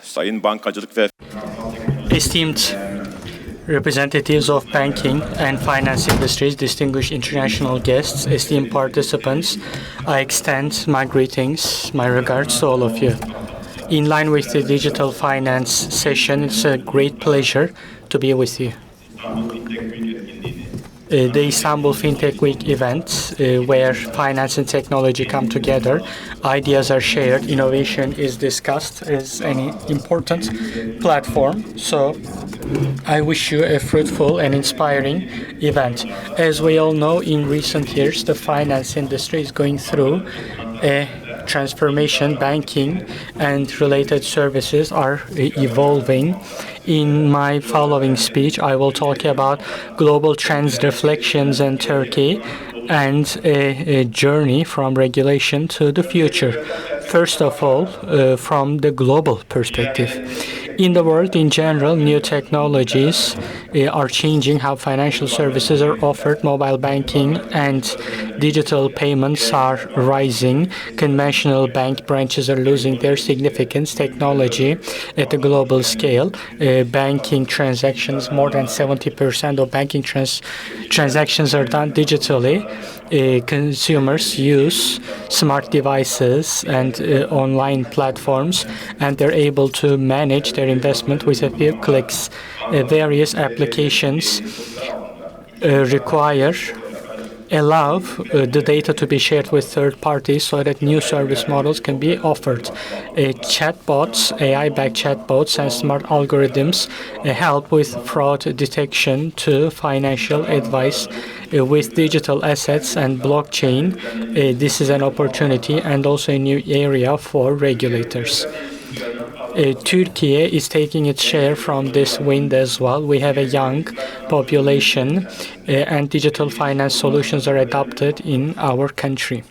sayın bankacılık ve Esteemed representatives of banking and finance industries, distinguished international guests, esteemed participants, I extend my greetings, my regards to all of you. In line with the digital finance session, it's a great pleasure to be with you. The Istanbul Fintech Week event, where finance and technology come together, ideas are shared, innovation is discussed as an important platform. So I wish you a fruitful and inspiring event. As we all know, in recent years, the finance industry is going through a transformation. Banking and related services are evolving. In my following speech, I will talk about global trends, reflections in Turkey, and a journey from regulation to the future. First of all, from the global perspective. In the world in general, new technologies are changing how financial services are offered. Mobile banking and digital payments are rising. Conventional bank branches are losing their significance. Technology at a global scale. Banking transactions, more than 70% of banking transactions are done digitally. Consumers use smart devices and online platforms, and they're able to manage their investment with a few clicks. Various applications allow the data to be shared with third parties so that new service models can be offered. Chatbots, AI-backed chatbots and smart algorithms help with fraud detection to financial advice. With digital assets and blockchain, this is an opportunity and also a new area for regulators. Turkey is taking its share from this wind as well. We have a young population and digital finance solutions are adopted in our country.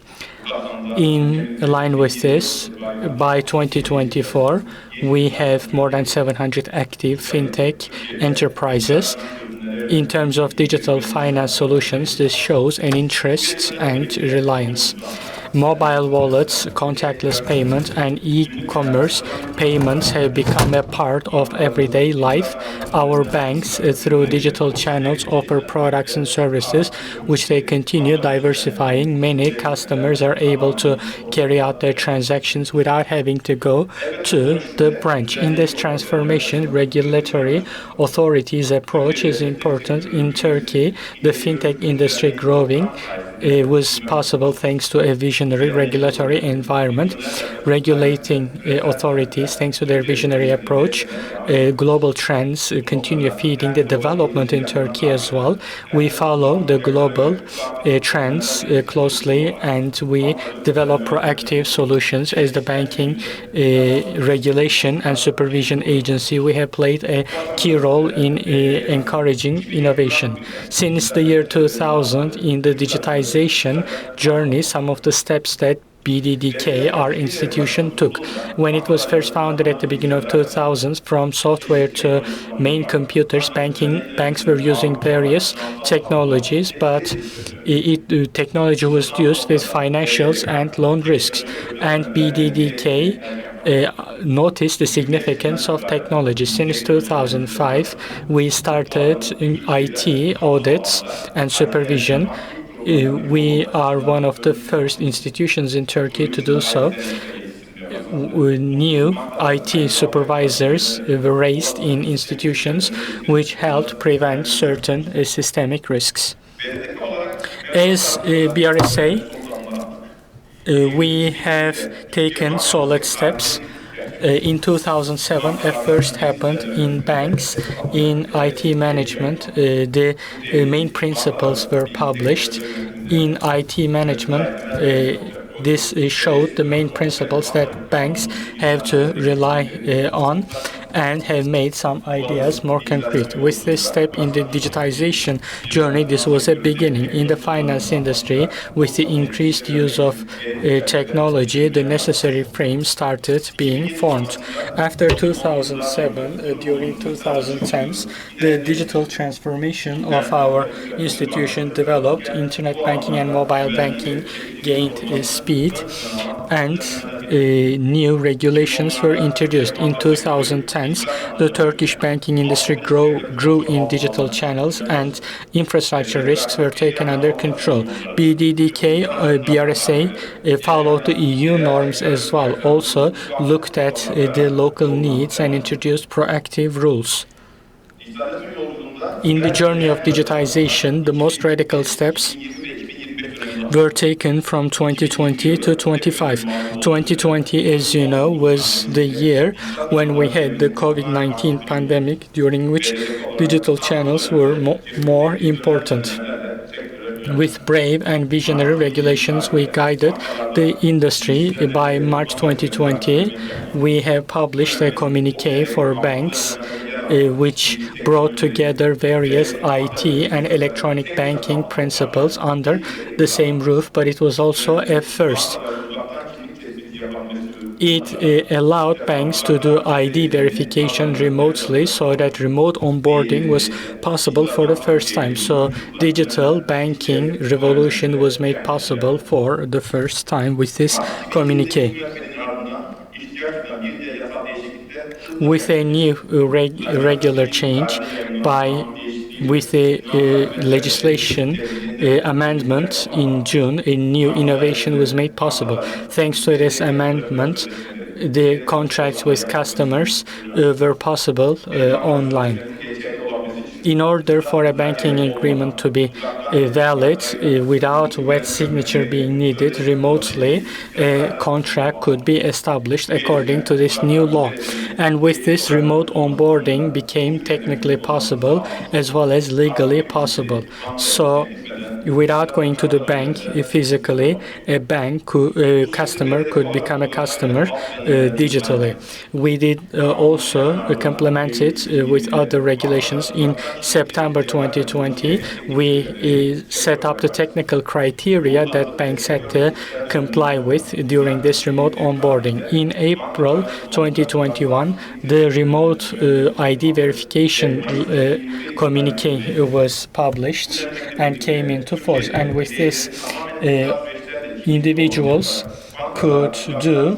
In line with this, by 2024, we have more than 700 active fintech enterprises. In terms of digital finance solutions, this shows an interest and reliance. Mobile wallets, contactless payment, and e-commerce payments have become a part of everyday life. Our banks, through digital channels, offer products and services which they continue diversifying. Many customers are able to carry out their transactions without having to go to the branch. In this transformation, regulatory authorities' approach is important. In Turkey, the fintech industry growing was possible thanks to a visionary regulatory environment. Regulating authorities, thanks to their visionary approach, global trends continue feeding the development in Turkey as well. We follow the global trends closely and we develop proactive solutions. As the banking regulation and supervision agency, we have played a key role in encouraging innovation. Since the year 2000, in the digitization journey, some of the steps that BDDK, our institution, took. When it was first founded at the beginning of 2000s, from software to main computers, banks were using various technologies, but technology was used with financials and loan risks. And BDDK noticed the significance of technology. Since 2005, we started in IT, audits, and supervision. We are one of the first institutions in Turkey to do so. New IT supervisors were raised in institutions which helped prevent certain systemic risks. As BRSA, we have taken solid steps. In 2007, a first happened in banks, in IT management. The main principles were published. In IT management, this showed the main principles that banks have to rely on and have made some ideas more concrete. With this step in the digitization journey, this was a beginning. In the finance industry, with the increased use of technology, the necessary frame started being formed. After 2007, during 2010s, the digital transformation of our institution developed. Internet banking and mobile banking gained speed, and new regulations were introduced. In 2010s, the Turkish banking industry grew in digital channels and infrastructure risks were taken under control. BDDK, BRSA followed the EU norms as well, also looked at the local needs and introduced proactive rules. In the journey of digitization, the most radical steps were taken from 2020 to 25. 2020, as you know, was the year when we had the COVID-19 pandemic, during which digital channels were more important. With brave and visionary regulations, we guided the industry. By March 2020, we have published a communique for banks which brought together various IT and electronic banking principles under the same roof, but it was also a first. It allowed banks to do ID verification remotely, so that remote onboarding was possible for the first time. So digital banking revolution was made possible for the first time with this communique. With a new regular change with a legislation amendment in June, a new innovation was made possible. Thanks to this amendment, the contracts with customers were possible online. In order for a banking agreement to be valid without wet signature being needed remotely, a contract could be established according to this new law. And with this, remote onboarding became technically possible as well as legally possible. So without going to the bank physically, a customer could become a customer digitally. We did also complement it with other regulations. In September 2020, we set up the technical criteria that banks had to comply with during this remote onboarding. In April 2021, the remote ID verification communique was published and came into force. And with this, individuals could do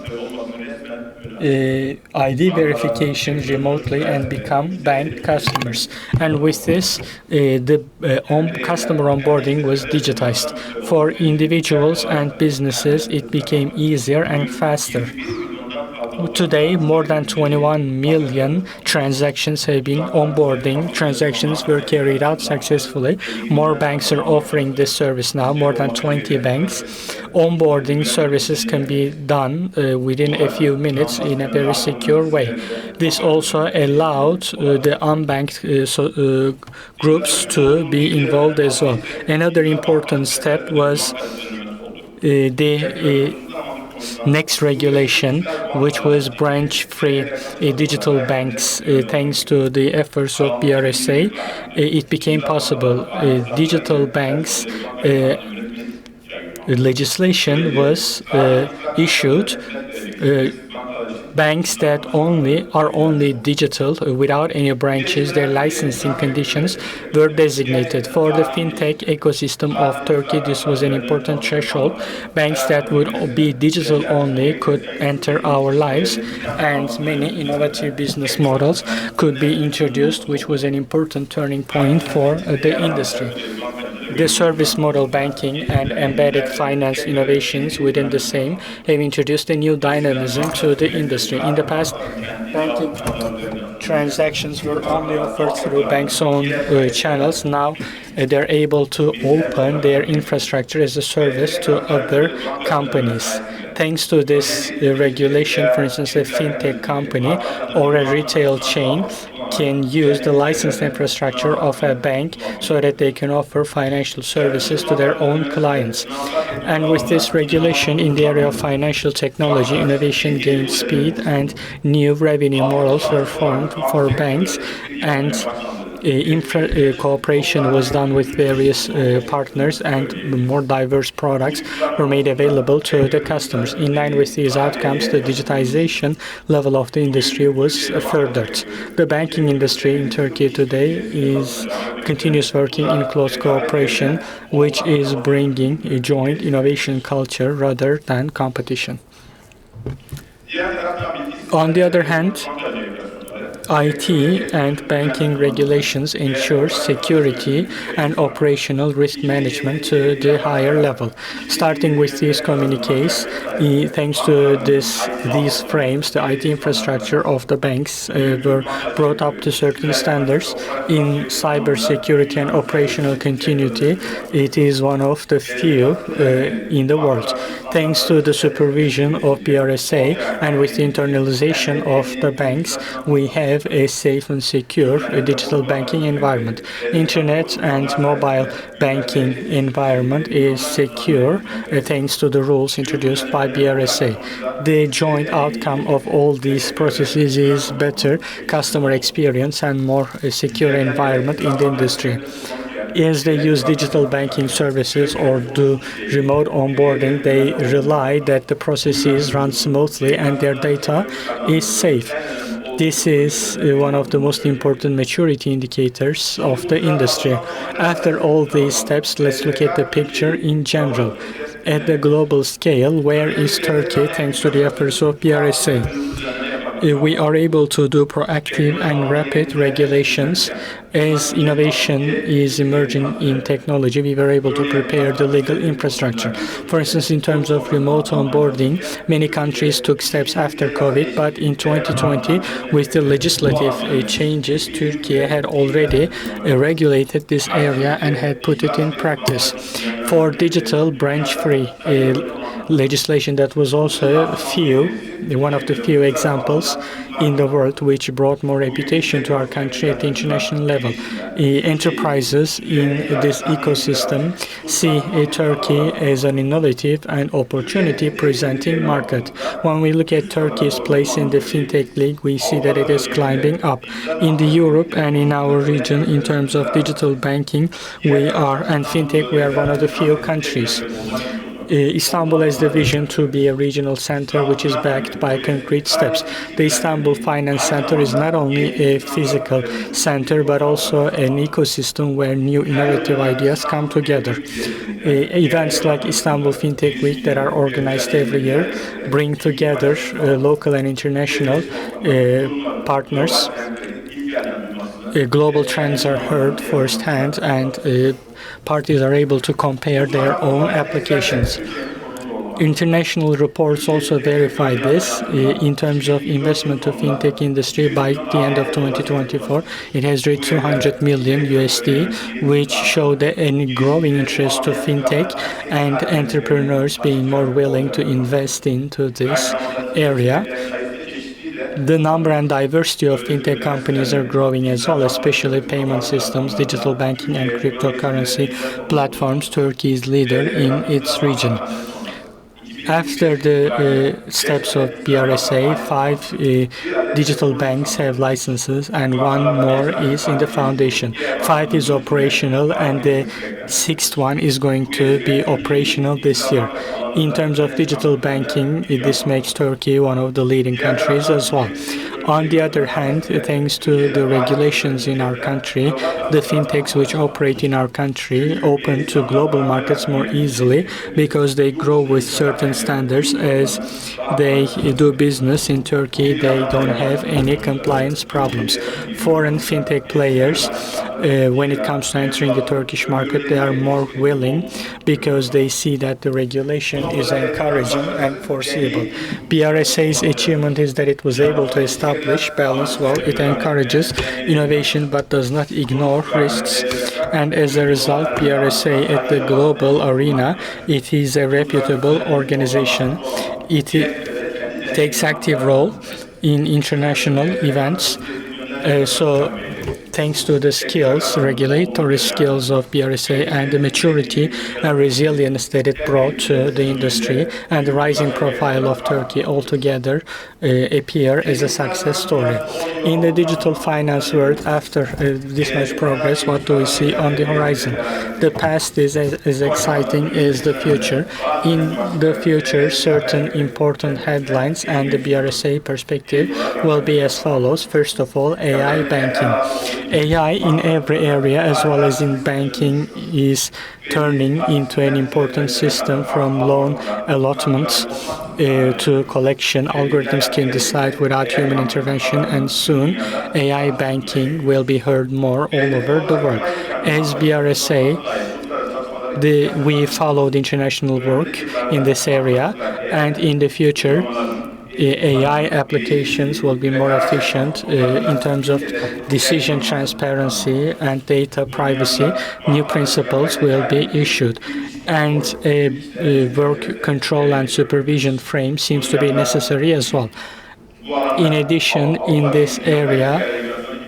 ID verification remotely and become bank customers. And with this, the customer onboarding was digitized. For individuals and businesses, it became easier and faster. Today, more than 21 million transactions have been onboarding. Transactions were carried out successfully. More banks are offering this service now, more than 20 banks. Onboarding services can be done within a few minutes in a very secure way. This also allowed the unbanked groups to be involved as well. Another important step was the next regulation, which was branch-free digital banks. Thanks to the efforts of BRSA, it became possible. Digital banks legislation was issued. Banks that are only digital without any branches, their licensing conditions were designated. For the fintech ecosystem of Turkey, this was an important threshold. Banks that would be digital only could enter our lives, and many innovative business models could be introduced, which was an important turning point for the industry. The service model banking and embedded finance innovations within the same have introduced a new dynamism to the industry. In the past, banking transactions were only offered through banks' own channels. Now they're able to open their infrastructure as a service to other companies. Thanks to this regulation, for instance, a fintech company or a retail chain can use the licensed infrastructure of a bank so that they can offer financial services to their own clients. And with this regulation in the area of financial technology, innovation gained speed and new revenue models were formed for banks, and cooperation was done with various partners, and more diverse products were made available to the customers. In line with these outcomes, the digitization level of the industry was furthered. The banking industry in Turkey today continues working in close cooperation, which is bringing a joint innovation culture rather than competition. On the other hand, IT and banking regulations ensure security and operational risk management to the higher level. Starting with these communiques, thanks to these frames, the IT infrastructure of the banks were brought up to certain standards. In cybersecurity and operational continuity, it is one of the few in the world. Thanks to the supervision of BRSA and with the internalization of the banks, we have a safe and secure digital banking environment. Internet and mobile banking environment is secure thanks to the rules introduced by BRSA. The joint outcome of all these processes is better customer experience and more secure environment in the industry. As they use digital banking services or do remote onboarding, they rely that the processes run smoothly and their data is safe. This is one of the most important maturity indicators of the industry. After all these steps, let's look at the picture in general. At the global scale, where is Turkey thanks to the efforts of BRSA? We are able to do proactive and rapid regulations. As innovation is emerging in technology, we were able to prepare the legal infrastructure. For instance, in terms of remote onboarding, many countries took steps after COVID, but in 2020, with the legislative changes, Turkey had already regulated this area and had put it in practice. For digital branch-free legislation, that was also one of the few examples in the world which brought more reputation to our country at the international level. Enterprises in this ecosystem see Turkey as an innovative and opportunity-presenting market. When we look at Turkey's place in the FinTech League, we see that it is climbing up. In the Europe and in our region, in terms of digital banking, and FinTech, we are one of the few countries. Istanbul has the vision to be a regional center which is backed by concrete steps. The Istanbul Finance Center is not only a physical center but also an ecosystem where new innovative ideas come together. Events like Istanbul Fintech Week that are organized every year bring together local and international partners. Global trends are heard firsthand and parties are able to compare their own applications. International reports also verify this. In terms of investment to fintech industry, by the end of 2024, it has reached 200 million USD, which show a growing interest to fintech and entrepreneurs being more willing to invest into this area. The number and diversity of fintech companies are growing as well, especially payment systems, digital banking, and cryptocurrency platforms. Turkey is leader in its region. After the steps of BRSA, 5 digital banks have licenses and 1 more is in the foundation. 5 is operational and the 6th one is going to be operational this year. In terms of digital banking, this makes Turkey one of the leading countries as well. On the other hand, thanks to the regulations in our country, the fintechs which operate in our country open to global markets more easily because they grow with certain standards. As they do business in Turkey, they don't have any compliance problems. Foreign fintech players, when it comes to entering the Turkish market, they are more willing because they see that the regulation is encouraging and foreseeable. BRSA's achievement is that it was able to establish balance well. It encourages innovation but does not ignore risks. And as a result, BRSA at the global arena, it is a reputable organization. It takes active role in international events. Thanks to the regulatory skills of BRSA and the maturity and resilience that it brought to the industry and the rising profile of Turkey altogether appear as a success story. In the digital finance world, after this much progress, what do we see on the horizon? The past is as exciting as the future. In the future, certain important headlines and the BRSA perspective will be as follows. First of all, AI banking. AI in every area, as well as in banking, is turning into an important system from loan allotments to collection. Algorithms can decide without human intervention, and soon AI banking will be heard more all over the world. As BRSA, we follow the international work in this area, and in the future, AI applications will be more efficient in terms of decision transparency and data privacy. New principles will be issued, and a work control and supervision frame seems to be necessary as well. In addition, in this area,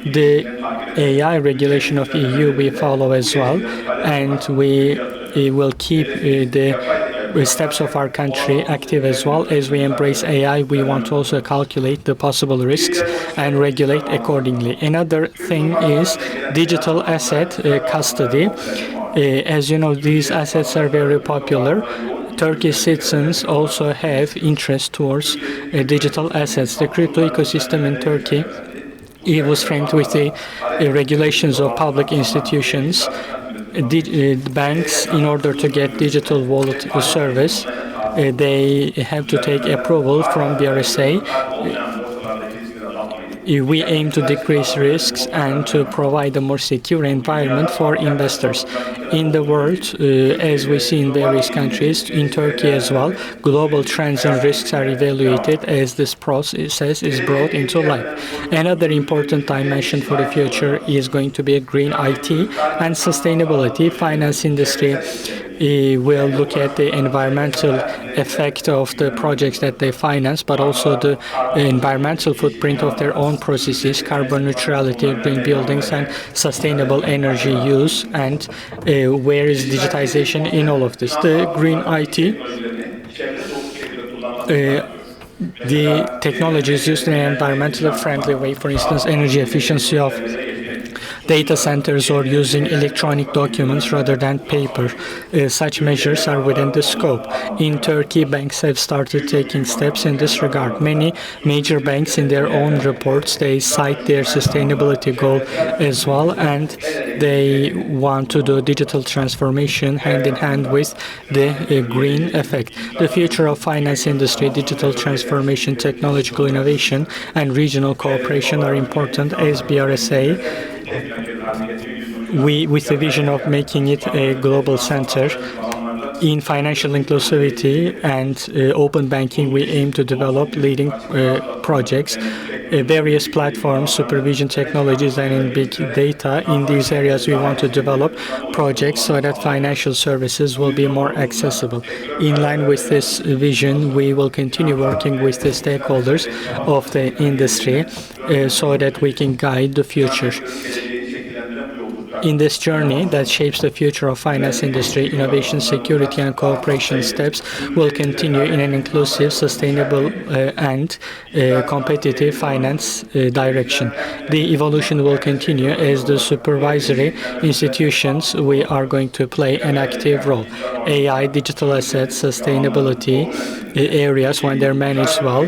the AI regulation of EU we follow as well, and we will keep the steps of our country active as well. As we embrace AI, we want to also calculate the possible risks and regulate accordingly. Another thing is digital asset custody. As you know, these assets are very popular. Turkish citizens also have interest towards digital assets. The crypto ecosystem in Turkey, it was framed with the regulations of public institutions. Banks, in order to get digital wallet service, they have to take approval from BRSA. We aim to decrease risks and to provide a more secure environment for investors. In the world, as we see in various countries, in Turkey as well, global trends and risks are evaluated as this process is brought into life. Another important dimension for the future is going to be green IT and sustainability. Finance industry will look at the environmental effect of the projects that they finance, but also the environmental footprint of their own processes, carbon neutrality, green buildings, and sustainable energy use. And where is digitization in all of this? The green IT, the technology is used in an environmentally friendly way, for instance, energy efficiency of data centers or using electronic documents rather than paper. Such measures are within the scope. In Turkey, banks have started taking steps in this regard. Many major banks in their own reports, they cite their sustainability goal as well, and they want to do digital transformation hand in hand with the green effect. The future of finance industry, digital transformation, technological innovation, and regional cooperation are important as BRSA. With the vision of making it a global center in financial inclusivity and open banking, we aim to develop leading projects, various platforms, supervision technologies, and in big data. In these areas, we want to develop projects so that financial services will be more accessible. In line with this vision, we will continue working with the stakeholders of the industry so that we can guide the future. In this journey that shapes the future of finance industry, innovation, security, and cooperation steps will continue in an inclusive, sustainable, and competitive finance direction. The evolution will continue as the supervisory institutions. We are going to play an active role. AI, digital assets, sustainability areas, when they're managed well,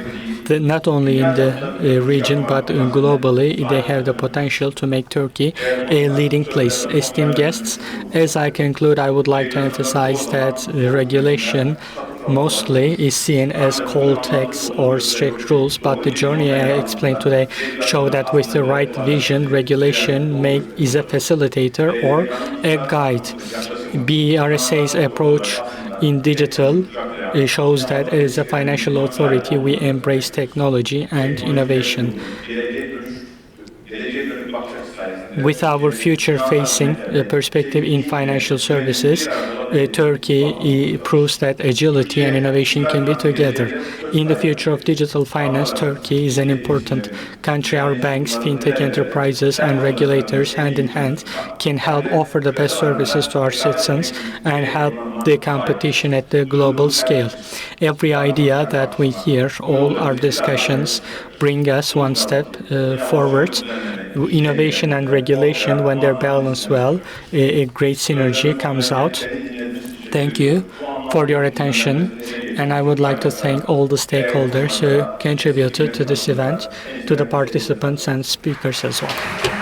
not only in the region but globally, they have the potential to make Turkey a leading place. Esteemed guests, as I conclude, I would like to emphasize that regulation mostly is seen as cold text or strict rules, but the journey I explained today show that with the right vision, regulation is a facilitator or a guide. BRSA's approach in digital shows that as a financial authority, we embrace technology and innovation. With our future-facing perspective in financial services, Turkey proves that agility and innovation can be together. In the future of digital finance, Turkey is an important country. Our banks, fintech enterprises, and regulators, hand in hand, can help offer the best services to our citizens and help the competition at the global scale. Every idea that we hear, all our discussions, bring us one step forward. Innovation and regulation, when they're balanced well, a great synergy comes out. Thank you for your attention, and I would like to thank all the stakeholders who contributed to this event, to the participants and speakers as well.